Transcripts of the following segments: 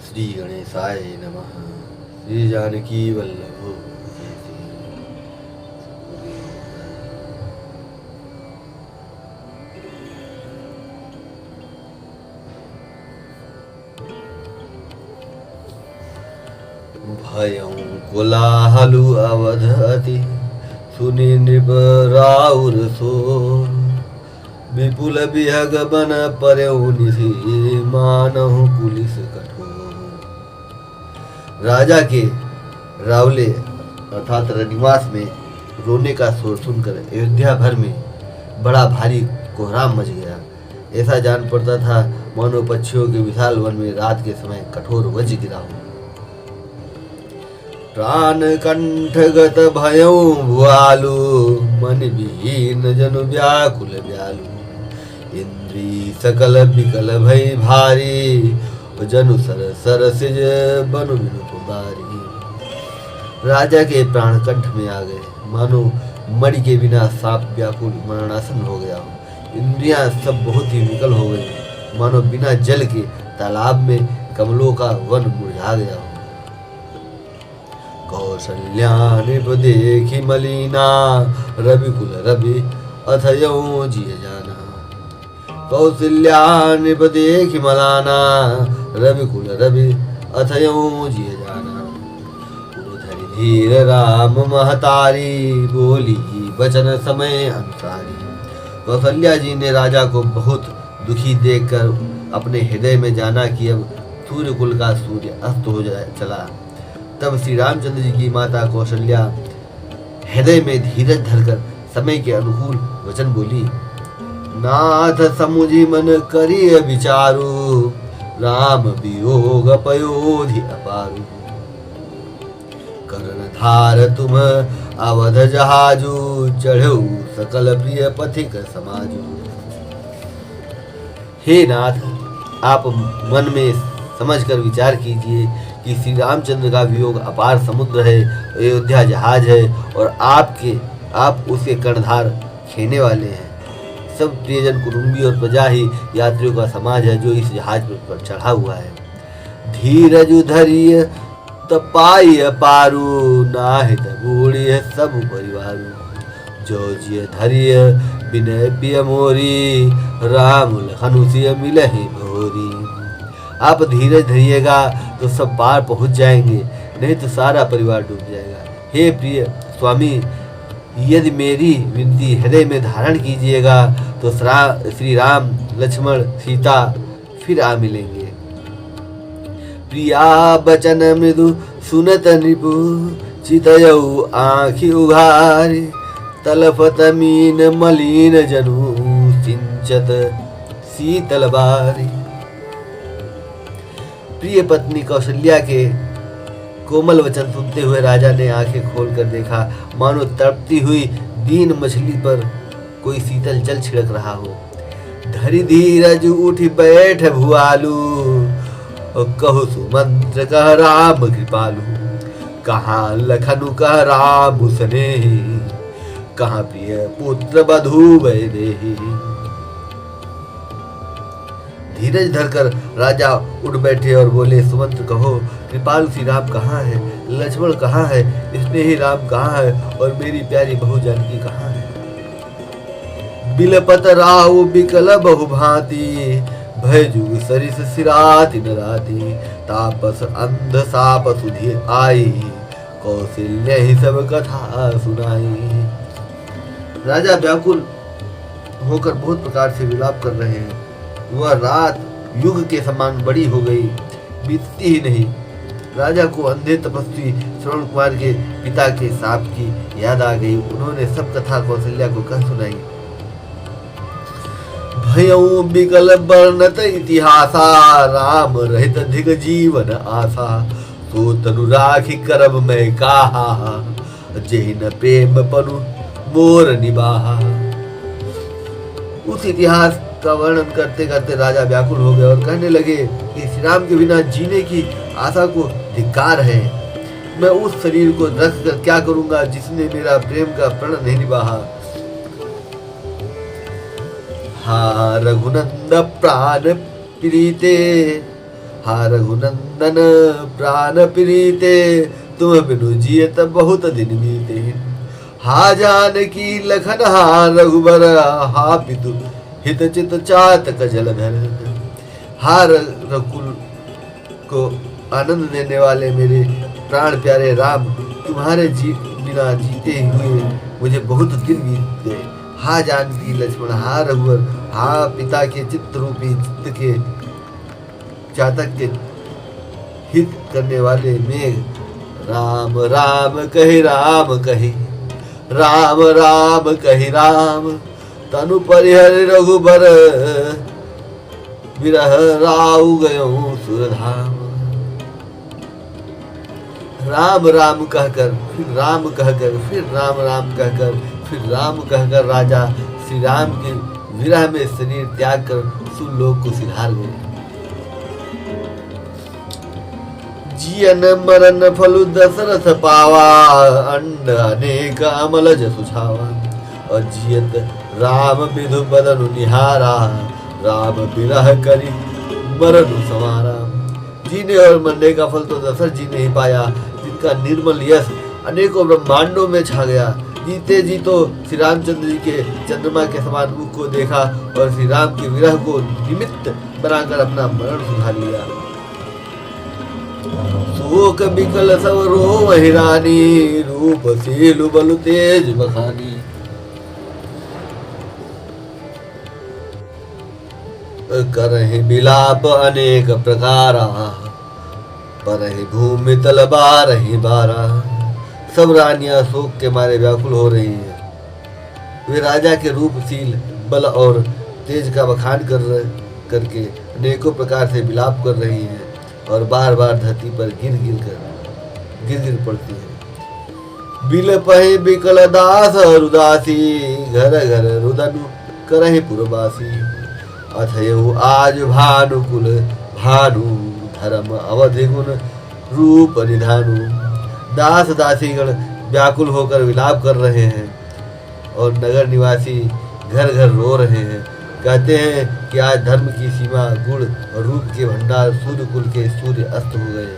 श्री गणेशाय नमः। श्री जानकी वल्लभो भयं कोलाहलु अवधति सुनि नृप राउर सोर विपुल बिहग बन पर्यउ निधि मानहु पुलिस कठोर। राजा के रावले अर्थात रनिवास में रोने का शोर सुनकर अयोध्या भर में बड़ा भारी कोहराम मच गया। ऐसा जान पड़ता था मानो पक्षियों के विशाल वन में रात के समय कठोर वज्र गिरा हो। प्राण कंठगत भयउ भुआलु मन विहीन जनु व्याकुल व्यालु। इंद्री सकल बिकल भई भारी जनु सर सर सिज बनु बिनु पुबारी। राजा के प्राण कंठ में आ गए, मानो मणि के बिना सांप व्याकुल मरणासन हो गया हो। इंद्रियां सब बहुत ही विकल हो गई, मानो बिना जल के तालाब में कमलों का वन मुरझा गया हो। कौशल्या नृप देखी मलिना रविकुल रवि अथयौ जिय जाना। कौशल्या नृप देखी मलाना रविकुल रवि अथयौ जिय जाना। उधरि धीर राम महतारी बोली वचन समय अनुसारी। कौशल्या जी ने राजा को बहुत दुखी देखकर अपने हृदय में जाना कि अब सूर्य कुल का सूर्य अस्त हो चला। तब श्री रामचंद्र जी की माता कौशल्या हृदय में धीरज धरकर समय के अनुकूल वचन बोली। नाथ समुझी मन करिय विचारु राम वियोग पयोधि अपारु। करण धार तुम अवध जहाजु चढ़ऊ सकल प्रिय पथिक समाजु। हे नाथ, आप मन में समझकर विचार कीजिए कि श्री रामचंद्र का वियोग अपार समुद्र है, अयोध्या जहाज है और आप उसके कर्णधार खेने वाले हैं। सब प्रियजन कुटुंबी और प्रजा ही यात्रियों का समाज है जो इस जहाज पर चढ़ा हुआ है। धीरज धरिय तपाई पारू नाहित बूढ़ी है सब परिवारू। जो जिय धरिय विनय पिय मोरी राम लखनुसिय मिलहि भोरी। आप धीरज धरिएगा तो सब पार पहुंच जाएंगे, नहीं तो सारा परिवार डूब जाएगा। हे प्रिय स्वामी, यदि मेरी विनती हृदय में धारण कीजिएगा तो श्री राम लक्ष्मण सीता फिर आ मिलेंगे। प्रिया बचन मृदु सुनत नृपु चितयऊ आँखि उघारी। तलफत मीन मलिन जनु सिंचत शीतल बारी। प्रिय पत्नी कौशल्या के कोमल वचन सुनते हुए राजा ने आंखें खोलकर देखा, मानो तड़पती हुई दीन मछली पर कोई शीतल जल छिड़क रहा हो। धरि धीरज उठ बैठ भुआलू कहु सुमंत्र कह राम कृपालु। कहाँ लखनु कह राम स्नेही कहाँ प्रिय पुत्र बधू वैदेही। धीरज धरकर राजा उठ बैठे और बोले, सुमंत्र कहो, कृपालु श्री राम कहाँ है, लक्ष्मण कहाँ है, स्नेही राम कहाँ है और मेरी प्यारी बहू जानकी कहाँ है। बिलपत राहु बिकल बहु भांति भय जुग सरिस सिराति नराति। तापस अंध साप सुधि आई कौशल्य ही सब कथा सुनाई। राजा व्याकुल होकर बहुत प्रकार से विलाप कर रहे हैं। वह रात युग के समान बड़ी हो गई, बीतती ही नहीं। राजा को अंधे तपस्वी श्रवण कुमार के पिता के साप की याद आ गई। उन्होंने सब कथा कौशल्या को कह सुनाई। भयऊ बिकल वर्णत इतिहासा राम रहित धिक जीवन आशा। तो तनु राखी करब मैं काहा जेहि न प्रेम पनु मोर निबाहा। उस इतिहास का वर्णन करते करते राजा व्याकुल हो गए और कहने लगे कि श्री राम के बिना जीने की आशा को धिक्कार है। मैं उस शरीर को रख कर क्या करूंगा जिसने मेरा प्रेम का प्रण नहीं निभाया। हा रघुनंद प्राण प्रीते हा रघुनंदन प्राण प्रीते, तुम बिनु जियत बहुत दिन बीते। हा जानकी लखन हा रघुबर, हा पितु हित चित चातक जलधर। हा रघुकुल को आनंद देने वाले मेरे प्राण प्यारे राम, तुम्हारे बिना जीते हुए मुझे बहुत दिन बीत गए। हा जानकी लक्ष्मण, हा रघुवर, हा पिता के चित्त रूपी चित्त के चातक के हित करने वाले मेघ। राम राम कहि राम कहि, राम राम कहि राम, तनु परिहर रघुबर, विरह राउ गयो सुरधाम। राम राम कहकर फिर राम कहकर फिर राम राम कहकर फिर राम कहकर राजा श्री राम के विरह में शरीर त्याग कर सुरलोक को सिधार गए। जियन मरन फलु दशरथ पावा, अंड अनेक अमल जसु छावा। और जियत राम विधु बदनु निहारा, राम विरह करी मरनु समारा। जीने और मरने का फल तो दशरथ जी ने ही पाया, जिनका निर्मल यश अनेकों ब्रह्मांडों में छा गया। जीते जी तो श्री रामचंद्र जी के चंद्रमा के समान मुख को देखा और श्री राम के विरह को निमित्त बनाकर अपना मरण सुधार लिया। शोक बिकल सब रोम हिरानी, रूप सीलु बलु तेज बखानी। करहि बिलाप अनेक प्रकारा, परहि भूमि तल बारहि बारा। सब रानियां शोक के मारे व्याकुल हो रही हैं। वे राजा के रूपशील बल और तेज का बखान करके अनेकों प्रकार से विलाप कर रही हैं और बार बार धरती पर गिर पड़ती है। बिल पहे बिकल दास रुदासी, घर घर रुदनु करहि पुरवासी। अथयु आज भानुकुल भानु, धर्म अवधि गुण रूप निधानु। दास दासीगण व्याकुल होकर विलाप कर रहे हैं और नगर निवासी घर घर रो रहे हैं। कहते हैं कि आज धर्म की सीमा, गुण और रूप के भंडार सूर्य कुल के सूर्य अस्त हो गए।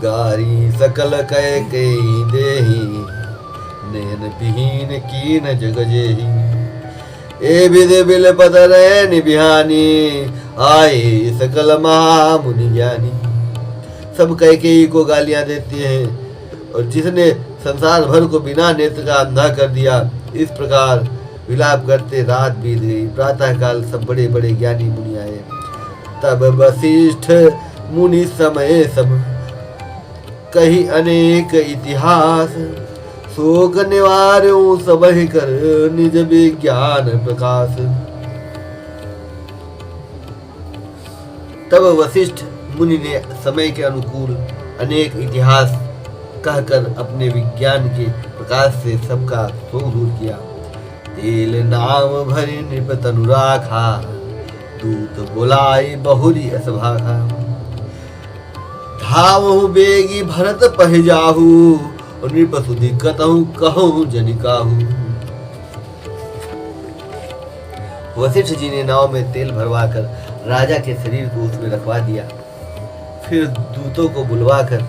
गारी सकल कय कई देही, नयन विहीन कीन जग जेही। ए विधि बिल पद रैन बिहानी, आए सकल महामुनि ज्ञानी। सब कैकेयी को गालियां देती हैं और जिसने संसार भर को बिना नेत्र का अंधा कर दिया। इस प्रकार विलाप करते रात बीत गई। प्रातः काल सब बड़े बड़े ज्ञानी मुनि आए। तब वशिष्ठ मुनि समय सम, कही अनेक इतिहास। शोक निवार्यों सबहि कर, निज विज्ञान प्रकाश। तब वशिष्ठ मुनि ने समय के अनुकूल अनेक इतिहास कहकर अपने विज्ञान के प्रकाश से सबका शोक दूर किया। तेल नाम भरी नृप तनु राखा, दूत बुलाई बहुरी असभाखा। धावहु बेगी भरत पहि जाहु, नृप सुधि कतहु कहूँ जनिकाहु। वशिष्ठ जी ने नाव में तेल भरवाकर राजा के शरीर को उसमें रखवा दिया। फिर दूतों को बुलवाकर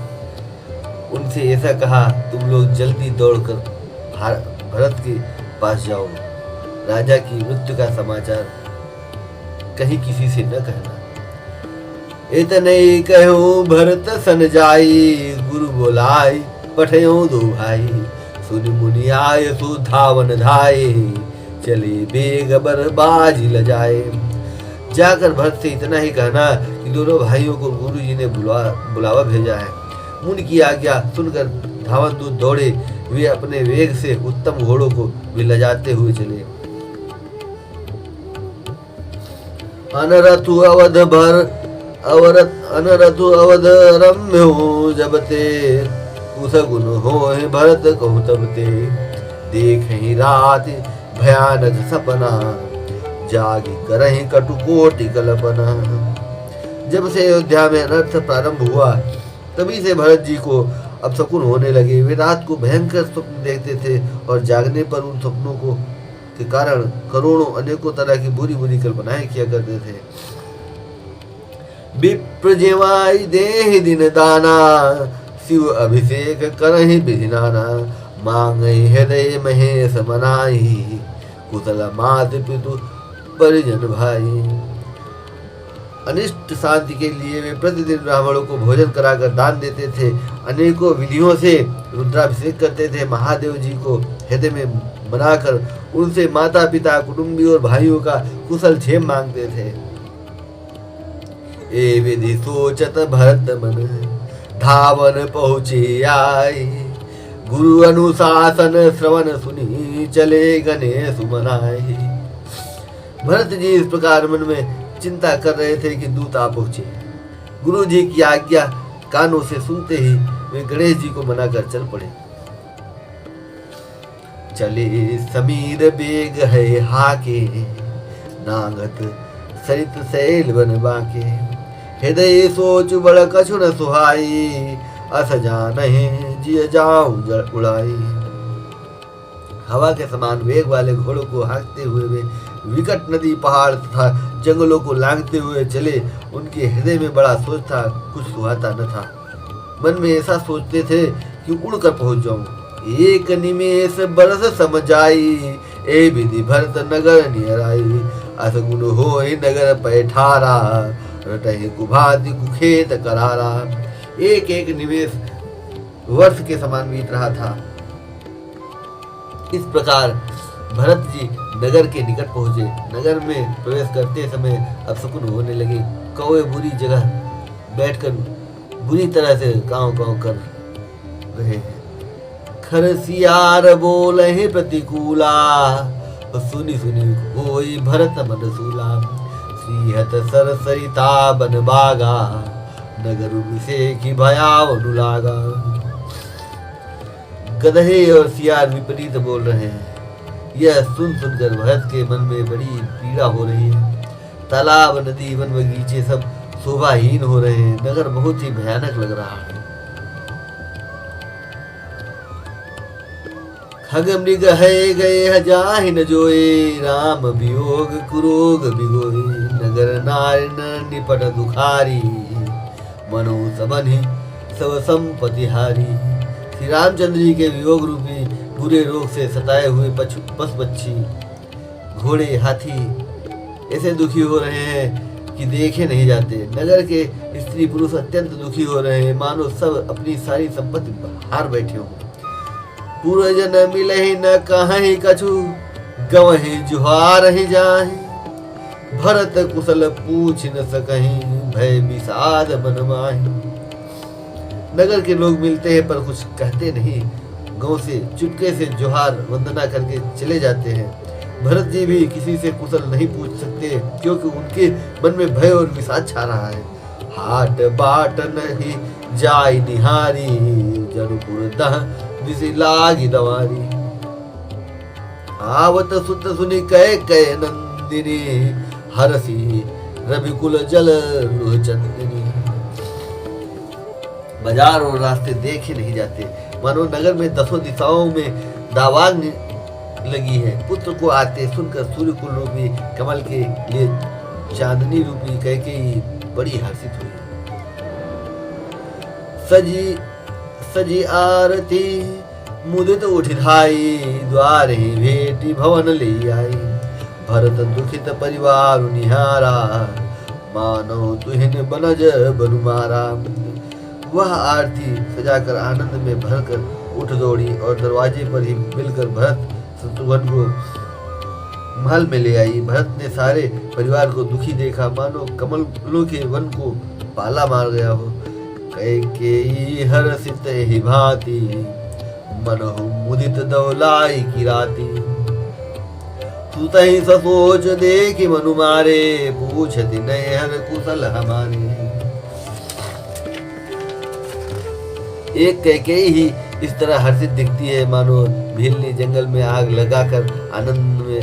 उनसे ऐसा कहा, तुम लोग जल्दी दौड़कर भरत के पास जाओ। राजा की मृत्यु का समाचार कहीं किसी से न कहना। इतने कहो भरत सन जाई, गुरु बोलाई पठयो दो भाई। सुन मुनि आय सो धावन धाये, चले बेग बर बाजी लजाए। जाकर भरत से इतना ही कहना कि दोनों भाइयों को गुरु जी ने बुलावा भेजा है। मुनि की आज्ञा सुनकर धावन दूत दौड़े। वे अपने वेग से उत्तम घोड़ों को भी लजाते हुए चले। अनरथु अवध भर अनरथु अवध रम्यो जबते, उस गुण हो भरत कहु तब ते। देख ही रात भयानक सपना, जागी करहि कटु कोटि कल्पना। जब से अयोध्या में अनर्थ प्रारंभ हुआ तभी से भरत जी को अब शकुन होने लगे। वे रात को भयंकर स्वप्न देखते थे और जागने पर उन स्वप्नों को के कारण करोड़ों अनेकों तरह की बुरी बुरी कल्पनाएं किया करते थे। विप्र जेवाई देहि दिन दाना, शिव अभिषेक करहि विधि नाना। मांगहि हृदय महेश मनाहि, कुशल मात पितु परिजन भाई। अनिष्ट शांति के लिए वे प्रतिदिन ब्राह्मणों को भोजन कराकर दान देते थे। अनेकों विधियों से रुद्राभिषेक करते थे। महादेव जी को हृदय में बनाकर उनसे माता पिता, कुटुंबी और भाइयों का कुशल क्षेम मांगते थे। ए विधि सोचत भरत मन, धावन पहुँचे आए। गुरु अनुशासन श्रवण सुनी, चले गणेश मनाए। भरत जी इस प्रकार मन में चिंता कर रहे थे कि दूत आ पहुंचे। गुरु जी की आज्ञा कानों से सुनते ही वे गणेश जी को मनाकर चल पड़े। चले समीर बेग है हाके, नागत सरित सैल बन बाके। हृदय सोच बड़ कछु न सुहाई, अस जानहि जिय जाऊं जड़ उड़ाई। हवा के समान वेग वाले घोड़ों को हाँकते हुए वे विकट नदी, पहाड़ तथा जंगलों को लांघते हुए चले। उनके हृदय में बड़ा सोच था, कुछ सुहाता न था। मन में ऐसा सोचते थे कि उड़कर पहुंच जाऊं। एक निमेष बरस समझाई, ए विधि भरत नगर नियराई। असगुन होय नगर पैठारा, रटहि कुभाति कुखेत करारा। एक एक निमेष वर्ष के समान बीत रहा था। इस प्रकार भरत जी नगर के निकट पहुंचे। नगर में प्रवेश करते समय अपशकुन होने लगे। कौवे बुरी जगह बैठकर बुरी तरह से काँव काँव कर रहे हैं। खरसियार बोले प्रतिकूला, सुनी सुनी होई भरत मन सूला। श्रीहत सर सरिता बन बागा, नगर विषे की भयाव अनुलागा। गधे और सियार विपरीत बोल रहे हैं। यह सुन सुनकर भरत के मन में बड़ी पीड़ा हो रही है। तालाब, नदी, वन बगीचे सब शोभाहीन हो रहे हैं। नगर बहुत ही भयानक लग रहा है। खग मृग है गए जाहि न जोए, राम वियोग कुरोग बिगोए। नगर नारी न निपट दुखारी, मनो सबनि सब संपत्ति हारी। श्री रामचंद्र जी के वियोग रूपी बुरे रोग से सताए हुए पशु पक्षी, घोड़े, हाथी ऐसे दुखी हो रहे हैं कि देखे नहीं जाते। नगर के स्त्री पुरुष अत्यंत दुखी हो रहे हैं, मानो सब अपनी सारी संपत्ति हार बैठे हों। पूर्वजन मिलहि न कहीं कछु, गवहि जुहार ही जाहि। भरत कुशल पूछ न सकहीं, भय विषाद मन माहि। नगर के लोग मिलते हैं पर कुछ कहते नहीं। गांव से चुपके से जोहार वंदना करके चले जाते हैं। भरत जी भी किसी से कुशल नहीं पूछ सकते, क्योंकि उनके मन में भय और विषाद छा रहा है। हाट बाट नहीं जाय निहारी, जनुपुर दह दिसि लागी दवारी। आवत सुत सुनि कह कह नंदिनी, हरसी रविकुल जल लुह चंदिनी। बाजार और रास्ते देखे नहीं जाते, मानो नगर में दसों दिशाओं में दावाग लगी है। पुत्र को आते सुनकर सूर्य कुल रूपी कमल के लिए चांदनी रूपी कैकेयी बड़ी हर्षित हुई। सजी सजी आरती मुदित उठिधाई, द्वार ही भेटी भवन ले आई। भरत दुखित परिवार निहारा, मानो तुहिन बनज बनु मारा। वह आरती सजाकर आनंद में भरकर उठ दौड़ी और दरवाजे पर ही मिलकर भरत शत्रुघ्न को महल में ले आई। भरत ने सारे परिवार को दुखी देखा, मानो कमलों के वन को पाला मार गया हो। कैकेयी हर्षित ही भांति, मनहु मुदित दौलाई की राती। सुतहि ससोच देखि मनु मारे, पूछति नैहर कुशल हमारे। एक कैकेयी ही इस तरह हर्षित दिखती है, मानो भीलनी जंगल में आग लगाकर आनंद में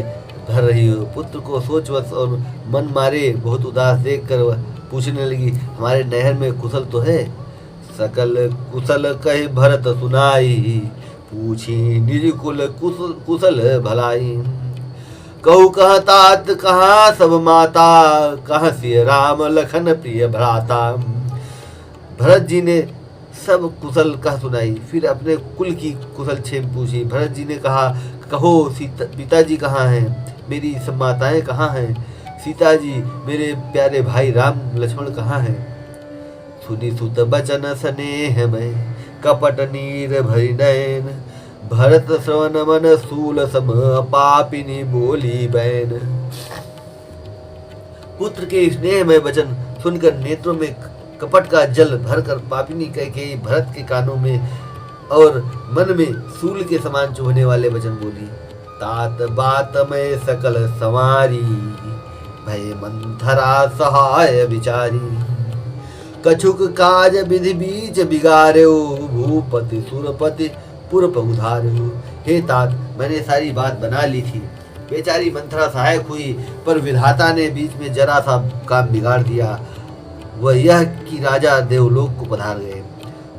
भर रही हो। पुत्र को सोचवश और मन मारे बहुत उदास देखकर वह पूछने लगी, हमारे नहर में कुशल तो है? सकल कुशल कहे भरत सुनाई, पूछी निज कुल कुशल भलाई। कहू कह तात कहाँ सब माता, कहाँ सिय राम लखन प्रिय भ्राता। भरत जी ने सब कुशल कह सुनाई, फिर अपने कुल की कुशल क्षेम पूछी। भरत जी ने कहा, कहो पिताजी कहाँ हैं, मेरी सब माताएं कहाँ हैं, सीता जी मेरे प्यारे भाई राम लक्ष्मण कहाँ हैं। सुनी सुत बचन स्नेह में, कपट नीर भरि नयन, भरत श्रवण मन सूल सम, पापिनी बोली बैन। पुत्र के स्नेह में वचन सुनकर नेत्रों में कपट का जल भरकर पापिनी कैकेयी भरत के कानों में और मन में सूल के समान चुभने वाले वचन बोली। तात बात में सकल संवारी, भय मंथरा सहाय विचारी, कछुक काज विधि बीच बिगार्यो, भूपति सुरपति पुरप उधार्यो। हे तात, मैंने सारी बात बना ली थी, बेचारी मंथरा सहायक हुई, पर विधाता ने बीच में जरा सा काम बिगाड़ दिया, वह यह कि राजा देवलोक को पधार गए।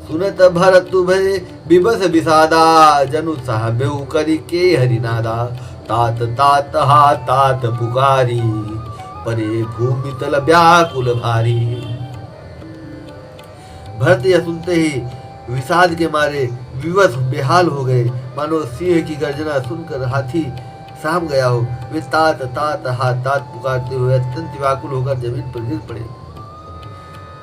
सुनत भरत भय विवश विषादा, जनु साहबेहु करी के हरिनादा। तात तात हा तात पुकारी, परे भूमि तल व्याकुल भारी। भरत यह सुनते ही विषाद के मारे विवश बेहाल हो गए, मानो सिंह की गर्जना सुनकर हाथी साम गया हो। वे तात तात हा तात पुकारते हुए अत्यंत व्याकुल होकर जमीन पर गिर पड़े।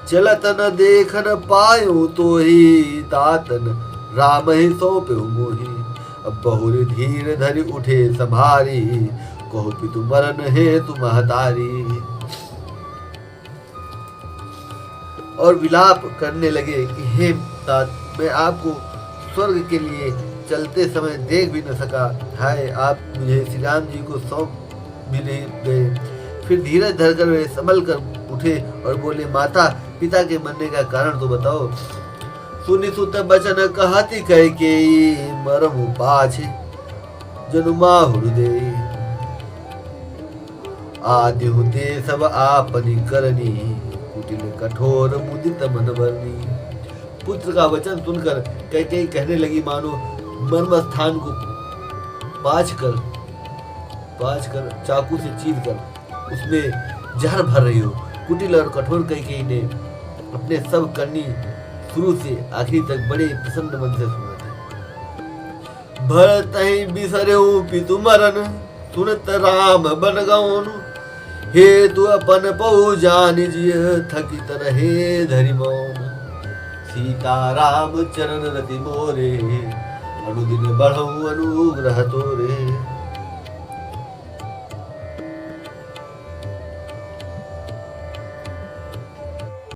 चलत न देख न पायो तो ही, तातन राम ही सौंप्यो मोहि। अब बहुरी धीर धरि उठे संभारी, कहो पितु मरण हे तुम महतारी। और विलाप करने लगे कि हे तात, मैं आपको स्वर्ग के लिए चलते समय देख भी न सका, हाय आप मुझे श्री राम जी को सौंप भी नहीं गए। फिर धीरज धरकर वे संभल कर उठे और बोले, माता पिता के मरने का कारण तो बताओ। सुनि सुत बचन कहती कैकेयी, मरमु पाछे जनु माहुर देई। आदि होते सब आपनी करनी, कुटिल कठोर मुदित मन बरनी। पुत्र का वचन सुनकर कैकेयी कहने लगी, मानो मर्म स्थान को पाँच कर चाकू से चीर कर उसमें जहर भर रही हो। कुटिल और कठोर कैकेयी ने अपने सब करनी शुरू से आखिरी तक बड़े प्रसन्न मन से सुना थे। भरत ही बिसर्यो पितु मरन, सुनत राम बन गौन। हे तु अपन पहु जान जिय, थकित रहे धरि मौन। सीता राम चरण रति मोरे, अनुदिन बढ़ऊ अनुग्रह तोरे।